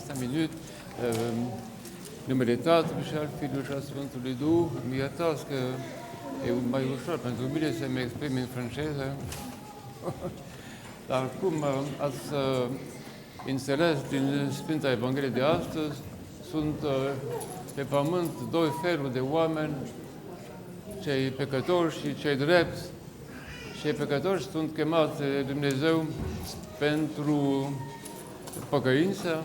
5 minutes. Numele Tatălui, al Fiului și al Sfântului Duh, mi că e mai ușor pentru mine să mă exprim în franceză. Dar cum ați înțeles din Sfânta Evanghelie de astăzi, sunt pe pământ doi feluri de oameni, cei păcătoși și cei drepți. Cei păcătoși sunt chemați de Dumnezeu pentru pocăință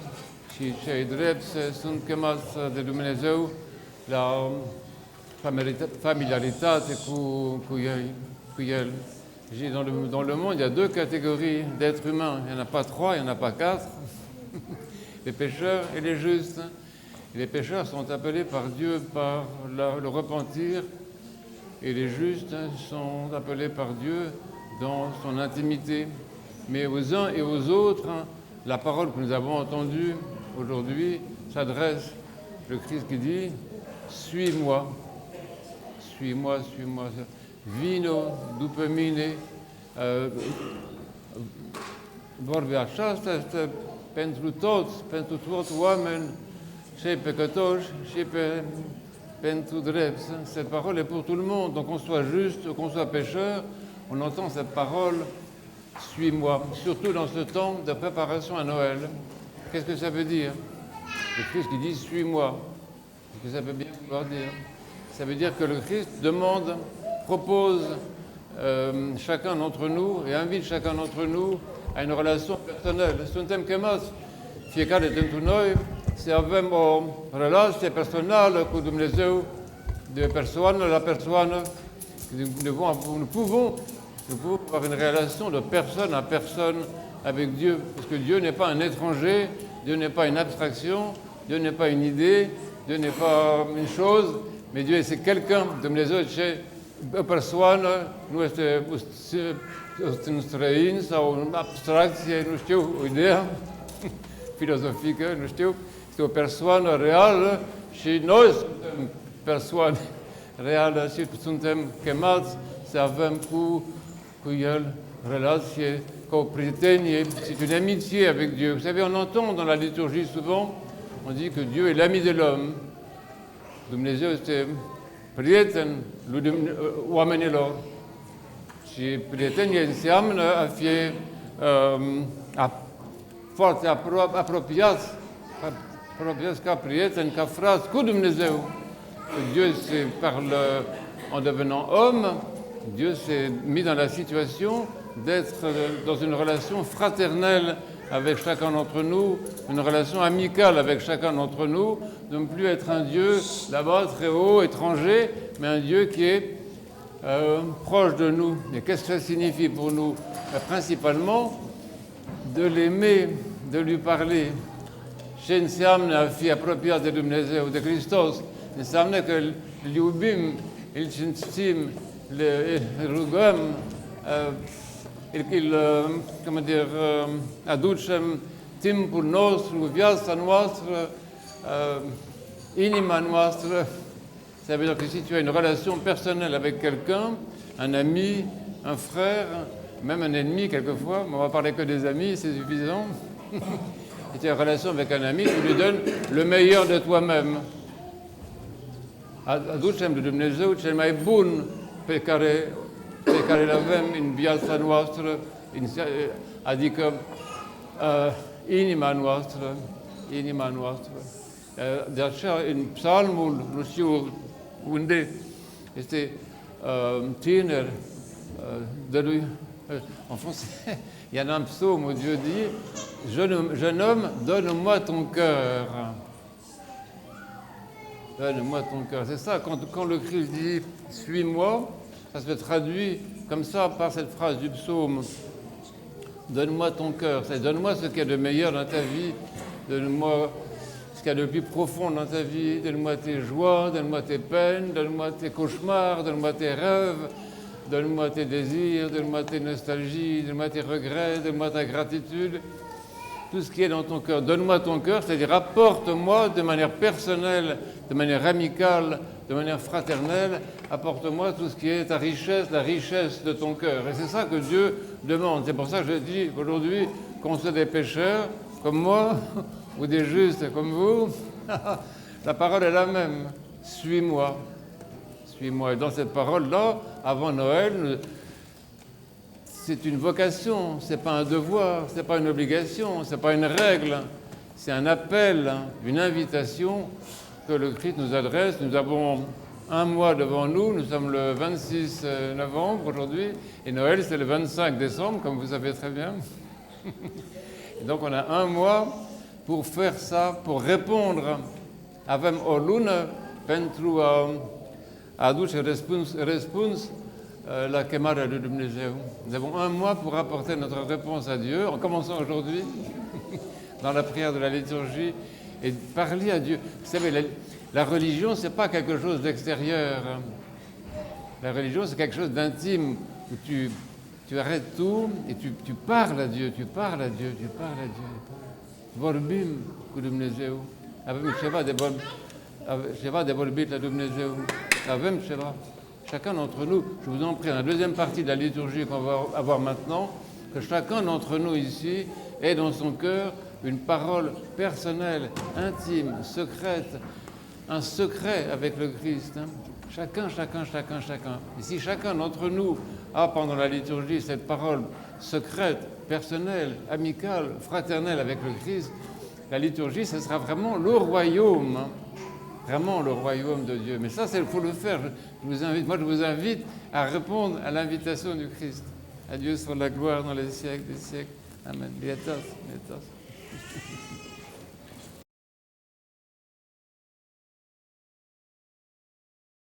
și cei drepți sunt chemați de Dumnezeu la familiaritate cu El. Et dans le monde, il y a deux catégories d'êtres humains. Il n'y en a pas trois, il n'y en a pas quatre. Les pécheurs et les justes. Et les pécheurs sont appelés par Dieu par le repentir. Et les justes sont appelés par Dieu dans son intimité. Mais aux uns et aux autres, la parole que nous avons entendue aujourd'hui s'adresse. Le Christ qui dit « Suis-moi, suis-moi, suis-moi ». Vino după mine, vorba aceasta este pentru toți oameni, cei păcătoși și pentru drepți. Cette parole est pour tout le monde, donc qu'on soit juste, qu'on soit pécheur, on entend cette parole, suis-moi, surtout dans ce temps de préparation à Noël. Qu'est-ce que ça veut dire? Le Christ qui dit suis-moi, qu'est-ce que ça veut bien vouloir dire? Ça veut dire que le Christ propose chacun d'entre nous et invite chacun d'entre nous à une relation personnelle. Suntem chemați, fiecare dintre noi, să avem o relație personală cu Dumnezeu, de persoană la persoană. Nous pouvons avoir une relation de personne à personne avec Dieu, parce que Dieu n'est pas un étranger, Dieu n'est pas une abstraction, Dieu n'est pas une idée, Dieu n'est pas une chose, mais Dieu c'est quelqu'un. Dumnezeu ce o persoană, nu este un străin sau o abstracție, nu știu, o idee filozofică, nu știu, este o persoană reală și noi suntem persoane reale și suntem chemați să avem cu El relație, ca o prietenie, c'est une amitié avec Dieu. Vous savez, on entend dans la liturgie souvent, on dit que Dieu est l'ami de l'homme. Dumnezeu este prieten oamenilor și prietenie înseamnă a fi foarte apropiați ca prieteni, ca frați cu Dumnezeu. Dieu parle en devenant homme, Dieu s'est mis dans la situation d'être dans une relation fraternelle avec chacun d'entre nous, une relation amicale avec chacun d'entre nous, de ne plus être un Dieu là-bas très haut, étranger, mais un Dieu qui est proche de nous. Et qu'est-ce que ça signifie pour nous? Principalement, de l'aimer, de lui parler. Ce înseamnă a fi apropiat de Dumnezeu, de Hristos. Înseamnă că îl iubim, îl cinstim, îl rugăm, aducem timpul nostru, viața noastră, inima noastră. Ça veut dire que si tu as une relation personnelle avec quelqu'un, un ami, un frère, même un ennemi quelquefois, mais on va parler que des amis, c'est suffisant. Si tu as une relation avec un ami, tu lui donnes le meilleur de toi-même. Aducem de Dumnezeu cel mai bun pe care îl avem în viața noastră, adică inima noastră. De aceea, în psalmul, nu știu unde, este tiner de lui, en français, il y en a un psaume où Dieu dit « Jeune homme, donne-moi ton cœur ». Donne-moi ton cœur. C'est ça, quand le Christ dit « Suis-moi », ça se traduit comme ça par cette phrase du psaume. Donne-moi ton cœur, c'est donne-moi ce qu'il y a de meilleur dans ta vie, donne-moi ce qu'il y a de plus profond dans ta vie, donne-moi tes joies, donne-moi tes peines, donne-moi tes cauchemars, donne-moi tes rêves, donne-moi tes désirs, donne-moi tes nostalgies, donne-moi tes regrets, donne-moi ta gratitude. Tout ce qui est dans ton cœur, donne-moi ton cœur, c'est-à-dire apporte-moi de manière personnelle, de manière amicale, de manière fraternelle, apporte-moi tout ce qui est ta richesse, la richesse de ton cœur. Et c'est ça que Dieu demande. C'est pour ça que je dis aujourd'hui qu'on soit des pécheurs, comme moi, ou des justes comme vous, la parole est la même. Suis-moi. Suis-moi. Et dans cette parole-là, avant Noël, c'est une vocation, ce n'est pas un devoir, ce n'est pas une obligation, ce n'est pas une règle, c'est un appel, une invitation que le Christ nous adresse. Nous avons un mois devant nous, nous sommes le 26 novembre aujourd'hui, et Noël c'est le 25 décembre, comme vous savez très bien. Et donc on a un mois pour faire ça, pour répondre. Avem o lună pentru a aduce răspuns la chemarea lui Dumnezeu. Nous avons un mois pour apporter notre réponse à Dieu, en commençant aujourd'hui, dans la prière de la liturgie, et parler à Dieu. Vous savez, la religion, ce n'est pas quelque chose d'extérieur. La religion, c'est quelque chose d'intime, où tu arrêtes tout et tu parles à Dieu, tu parles à Dieu, tu parles à Dieu. Vorbim cu Dumnezeu. Avem ceva de vorbit la Dumnezeu. Avem ceva. Chacun d'entre nous, je vous en prie, dans la deuxième partie de la liturgie qu'on va avoir maintenant, que chacun d'entre nous ici ait dans son cœur une parole personnelle, intime, secrète, un secret avec le Christ. Chacun. Et si chacun d'entre nous a pendant la liturgie cette parole secrète, personnelle, amicale, fraternelle avec le Christ, la liturgie, ce sera vraiment le royaume. Vraiment le royaume de Dieu. Mais ça, il faut le faire. Je vous invite à répondre à l'invitation du Christ. À Dieu soit la gloire dans les siècles des siècles. Amen. Beatos.